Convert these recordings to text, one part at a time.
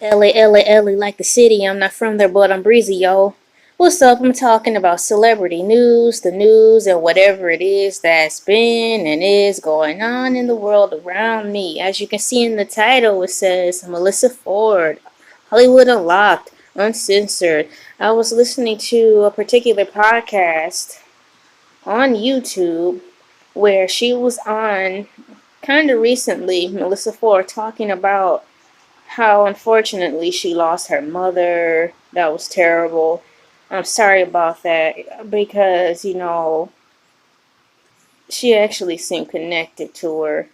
Elay, like the city. I'm not from there, but I'm breezy, yo. What's up? I'm talking about celebrity news, the news, and whatever it is that's been and is going on in the world around me. As you can see in the title, it says Melyssa Ford, Hollywood Unlocked, Uncensored. I was listening to a particular podcast on YouTube where she was on kind of recently, Melyssa Ford, talking about how unfortunately she lost her mother. That was terrible. I'm sorry about that because, she actually seemed connected to her.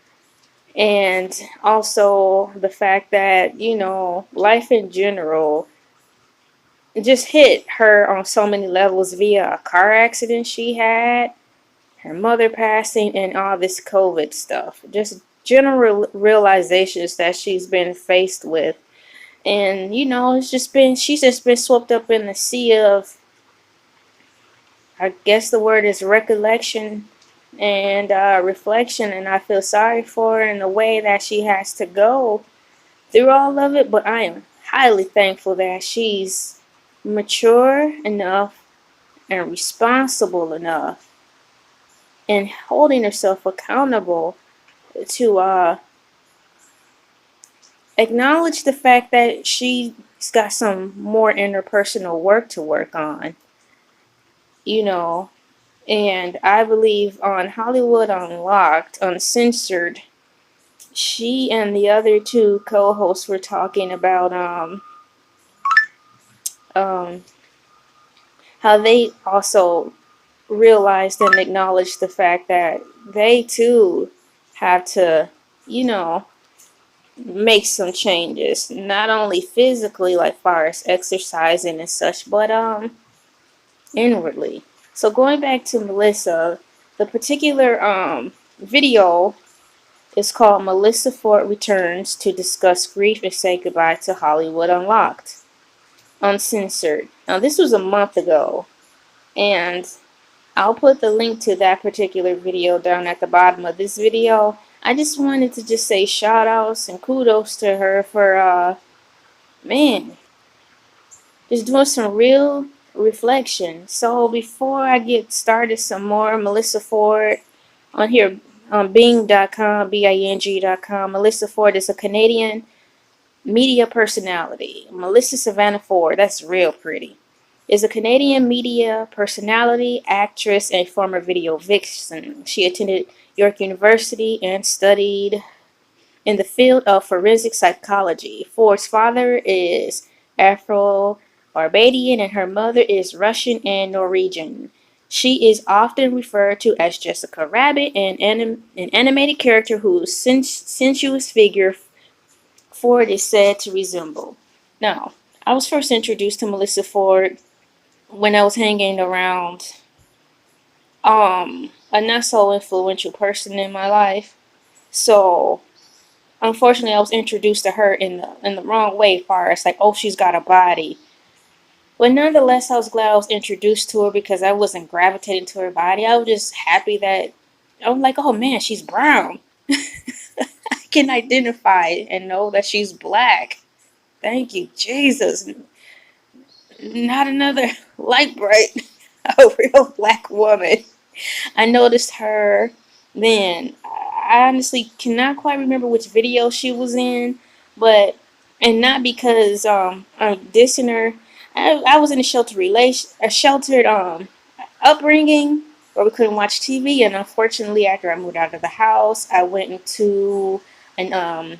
And also the fact that, life in general just hit her on so many levels via a car accident she had, her mother passing, and all this COVID stuff. Just general realizations that she's been faced with. And she's just been swept up in the sea of, I guess the word is recollection and reflection. And I feel sorry for her in the way that she has to go through all of it. But I am highly thankful that she's mature enough and responsible enough and holding herself accountable to acknowledge the fact that she's got some more interpersonal work to work on, you know. And I believe on Hollywood Unlocked, Uncensored, she and the other two co-hosts were talking about um, how they also realized and acknowledged the fact that they too have to, you know, make some changes, not only physically, like far as exercising and such, but inwardly. So going back to Melyssa, the particular video is called Melyssa Ford Returns to Discuss Grief and Say Goodbye to Hollywood Unlocked, Uncensored. Now this was a month ago, and I'll put the link to that particular video down at the bottom of this video. I just wanted to just say shout outs and kudos to her for man, just doing some real reflection. So before I get started some more, Melyssa Ford on here on Bing.com, Bing.com. Melyssa Ford is a Canadian media personality. Melyssa Savannah Ford, that's real pretty, is a Canadian media personality, actress, and former video vixen. She attended York University and studied in the field of forensic psychology. Ford's father is Afro-Barbadian and her mother is Russian and Norwegian. She is often referred to as Jessica Rabbit, an animated character whose sensuous figure Ford is said to resemble. Now, I was first introduced to Melyssa Ford when I was hanging around a not so influential person in my life. So unfortunately, I was introduced to her in the wrong way, as far as like, oh, she's got a body. But nonetheless, I was glad I was introduced to her because I wasn't gravitating to her body. I was just happy that I was like, oh man, she's brown. I can identify and know that she's black. Thank you, Jesus. Not another light bright, a real black woman. I noticed her then. I honestly cannot quite remember which video she was in, but and not because I'm dissing her. I was in a sheltered upbringing where we couldn't watch TV, and unfortunately, after I moved out of the house, I went into an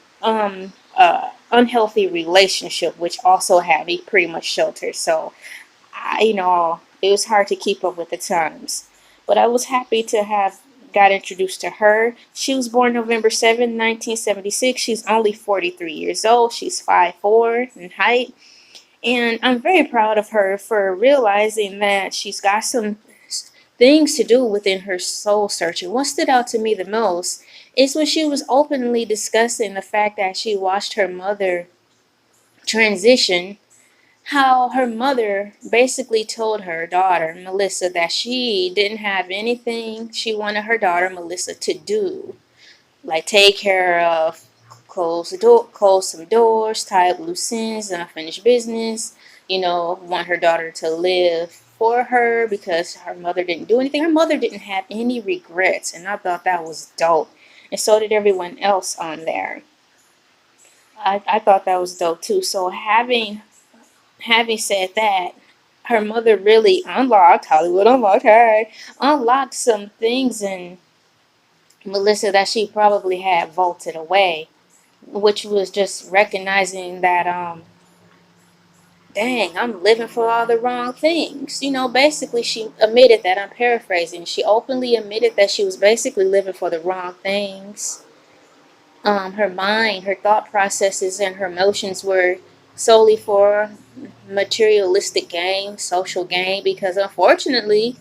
unhealthy relationship, which also had me pretty much sheltered. So it was hard to keep up with the times. But I was happy to have got introduced to her. She was born November 7th, 1976. She's only 43 years old. She's 5'4" in height. And I'm very proud of her for realizing that she's got some things to do within her soul searching. What stood out to me the most is when she was openly discussing the fact that she watched her mother transition, how her mother basically told her daughter, Melyssa, that she didn't have anything she wanted her daughter, Melyssa, to do. Like take care of, close some doors, tie up loose ends, and unfinished business. Want her daughter to live for her because her mother didn't do anything. Her mother didn't have any regrets, and I thought that was dope. And so did everyone else on there. I thought that was dope too. So having said that, her mother really Hollywood Unlocked, hey, unlocked some things in Melyssa that she probably had vaulted away, which was just recognizing that dang, I'm living for all the wrong things. Basically she admitted that. I'm paraphrasing. She openly admitted that she was basically living for the wrong things. Her mind, her thought processes, and her emotions were solely for materialistic gain, social gain, because unfortunately,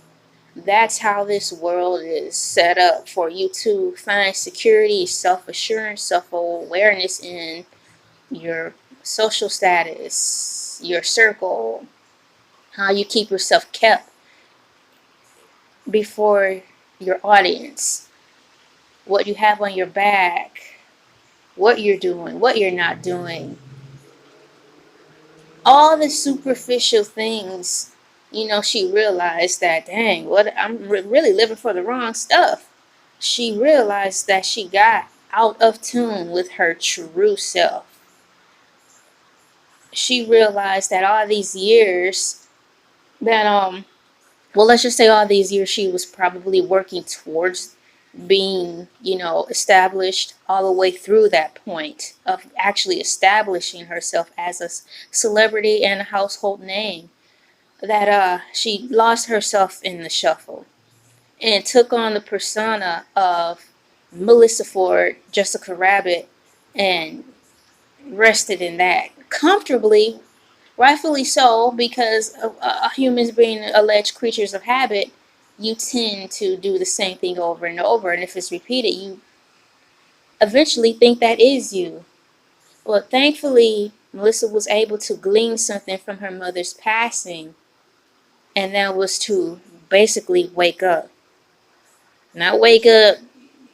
that's how this world is set up for you to find security, self-assurance, self-awareness in your social status, your circle, how you keep yourself kept before your audience, what you have on your back, what you're doing, what you're not doing. All the superficial things, she realized that, dang, I'm really living for the wrong stuff. She realized that she got out of tune with her true self. She realized that all these years that, well, let's just say all these years she was probably working towards being, established all the way through that point of actually establishing herself as a celebrity and a household name, that she lost herself in the shuffle and took on the persona of Melyssa Ford, Jessica Rabbit, and rested in that comfortably, rightfully so, because humans being alleged creatures of habit, you tend to do the same thing over and over, and if it's repeated, you eventually think that is you. Well, thankfully, Melyssa was able to glean something from her mother's passing, and that was to basically wake up. Not wake up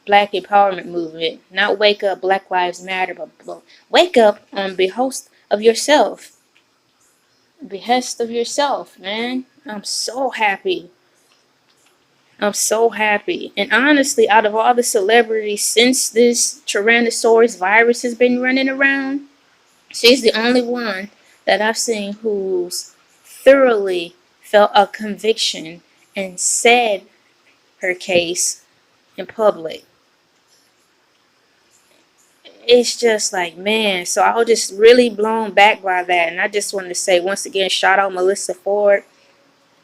Black Empowerment Movement, not wake up Black Lives Matter, but wake up on behest of yourself. Behest of yourself, man. I'm so happy. I'm so happy. And honestly, out of all the celebrities since this Tyrannosaurus virus has been running around, she's the only one that I've seen who's thoroughly felt a conviction and said her case in public. It's just like, man, so I was just really blown back by that. And I just wanted to say once again, shout out Melyssa Ford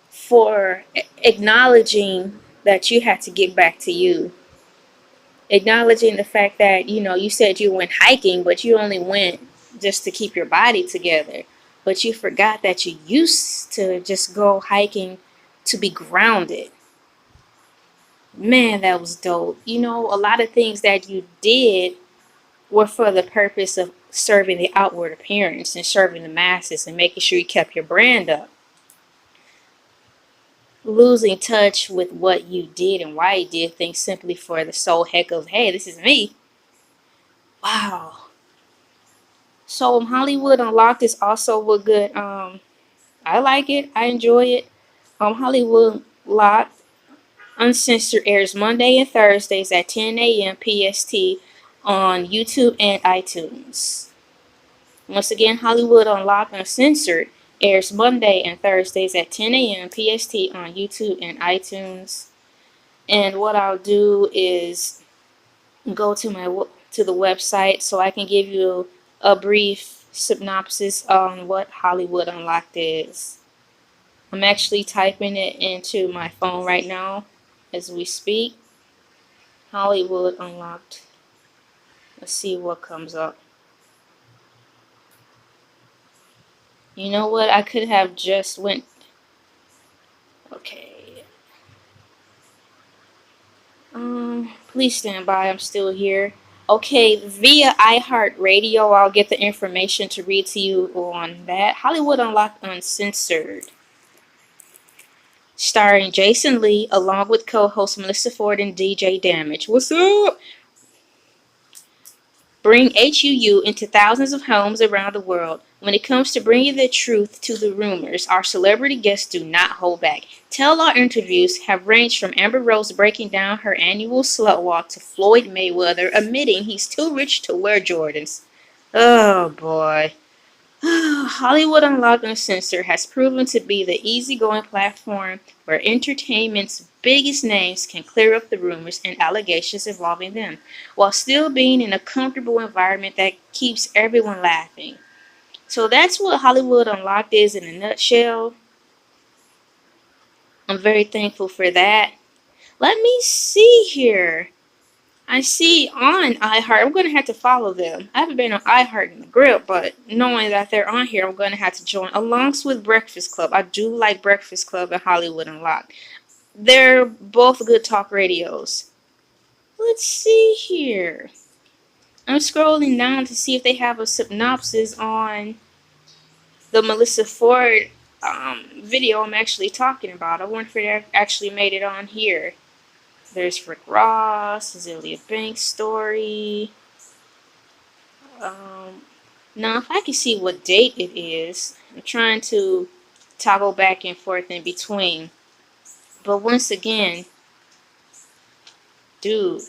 for acknowledging that you had to get back to you. Acknowledging the fact that, you said you went hiking, but you only went just to keep your body together. But you forgot that you used to just go hiking to be grounded. Man, that was dope. A lot of things that you did were for the purpose of serving the outward appearance and serving the masses and making sure you kept your brand up. Losing touch with what you did and why you did things simply for the sole heck of, hey, this is me. Wow. So Hollywood Unlocked is also a good, I like it. I enjoy it. Hollywood Unlocked Uncensored airs Monday and Thursdays at 10 a.m. PST on YouTube and iTunes. Once again, Hollywood Unlocked Uncensored airs Monday and Thursdays at 10 a.m. PST on YouTube and iTunes. And what I'll do is go to the website so I can give you a brief synopsis on what Hollywood Unlocked is. I'm actually typing it into my phone right now as we speak. Hollywood Unlocked. Let's see what comes up. You know what? I could have just went. Okay. Please stand by. I'm still here. Okay, via iHeartRadio, I'll get the information to read to you on that. Hollywood Unlocked Uncensored, starring Jason Lee, along with co-host Melyssa Ford and DJ Damage. What's up? bring HUU into thousands of homes around the world. When it comes to bringing the truth to the rumors, our celebrity guests do not hold back. Tell our interviews have ranged from Amber Rose breaking down her annual slut walk to Floyd Mayweather admitting he's too rich to wear Jordans. Oh boy. Hollywood Unlocked Uncensored has proven to be the easygoing platform where entertainment's biggest names can clear up the rumors and allegations involving them, while still being in a comfortable environment that keeps everyone laughing. So that's what Hollywood Unlocked is in a nutshell. I'm very thankful for that. Let me see here. I see on iHeart, I'm going to have to follow them. I haven't been on iHeart in the grip, but knowing that they're on here, I'm going to have to join. Along with Breakfast Club. I do like Breakfast Club and Hollywood Unlocked. They're both good talk radios. Let's see here. I'm scrolling down to see if they have a synopsis on the Melyssa Ford video I'm actually talking about. I wonder if it actually made it on here. There's Rick Ross, Azealia Banks' story. Now, if I can see what date it is, I'm trying to toggle back and forth in between. But once again, dude,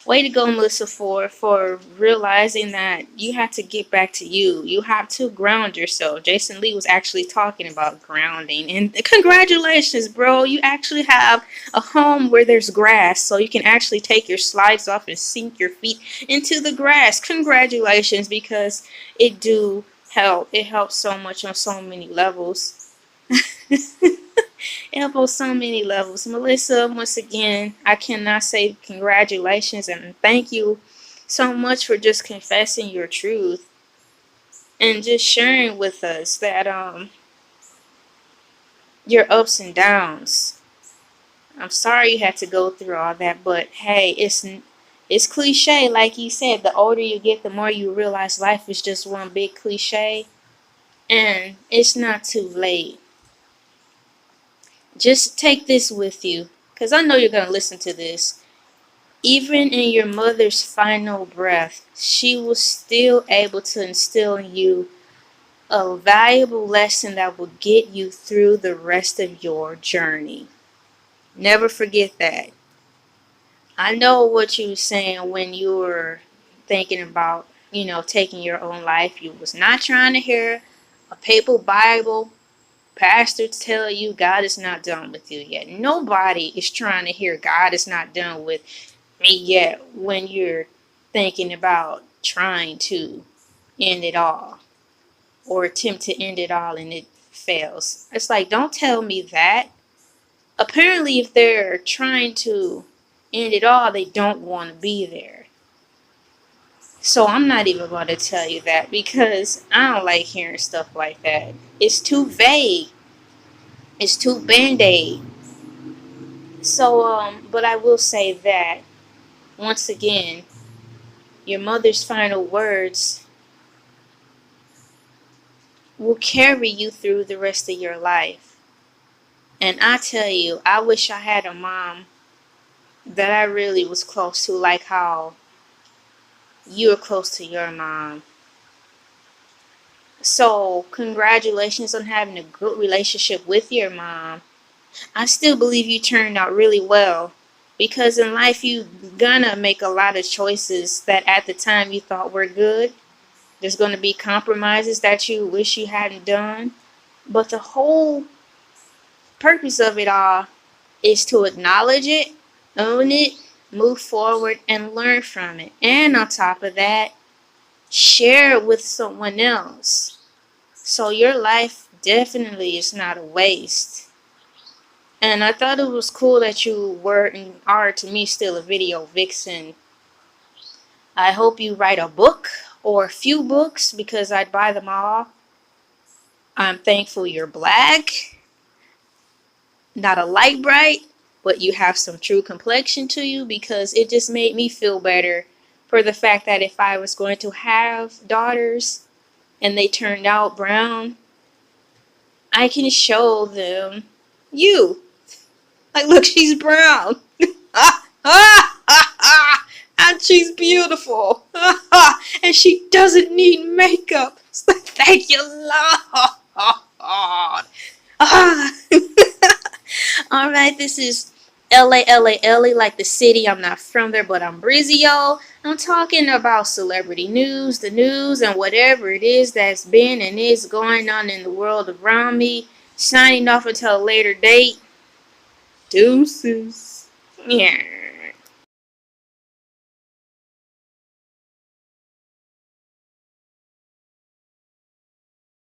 way to go, Melyssa Ford, for realizing that you have to get back to you. You have to ground yourself. Jason Lee was actually talking about grounding. And congratulations, bro. You actually have a home where there's grass, so you can actually take your slides off and sink your feet into the grass. Congratulations, because it do help. It helps so much on so many levels. It helps on so many levels. Melyssa, once again, I cannot say congratulations and thank you so much for just confessing your truth and just sharing with us that your ups and downs. I'm sorry you had to go through all that, but hey, it's cliche, like you said. The older you get, the more you realize life is just one big cliche, and it's not too late. Just take this with you, because I know you're going to listen to this. Even in your mother's final breath, she was still able to instill in you a valuable lesson that will get you through the rest of your journey. Never forget that. I know what you were saying when you were thinking about, taking your own life. You was not trying to hear a papal Bible pastor tell you God is not done with you yet. Nobody is trying to hear God is not done with me yet when you're thinking about trying to end it all or attempt to end it all and it fails. It's like, don't tell me that. Apparently, if they're trying to end it all, they don't want to be there. So I'm not even going to tell you that because I don't like hearing stuff like that. It's too vague. It's too band-aid. So, but I will say that, once again, your mother's final words will carry you through the rest of your life. And I tell you, I wish I had a mom that I really was close to, like how you're close to your mom. So, congratulations on having a good relationship with your mom. I still believe you turned out really well. Because in life, you're gonna make a lot of choices that at the time you thought were good. There's gonna be compromises that you wish you hadn't done. But the whole purpose of it all is to acknowledge it, own it, move forward, and learn from it. And on top of that, share it with someone else. So your life definitely is not a waste. And I thought it was cool that you were and are, to me, still a video vixen. I hope you write a book or a few books because I'd buy them all. I'm thankful you're black. Not a light bright, but you have some true complexion to you because it just made me feel better for the fact that if I was going to have daughters and they turned out brown, I can show them you. Like, look, she's brown. I And she's beautiful. And she doesn't need makeup. So thank you, Lord. Ah. Alright, this is LA, like the city. I'm not from there, but I'm Brizio. I'm talking about celebrity news, the news, and whatever it is that's been and is going on in the world around me. Signing off until a later date. Deuces. Yeah.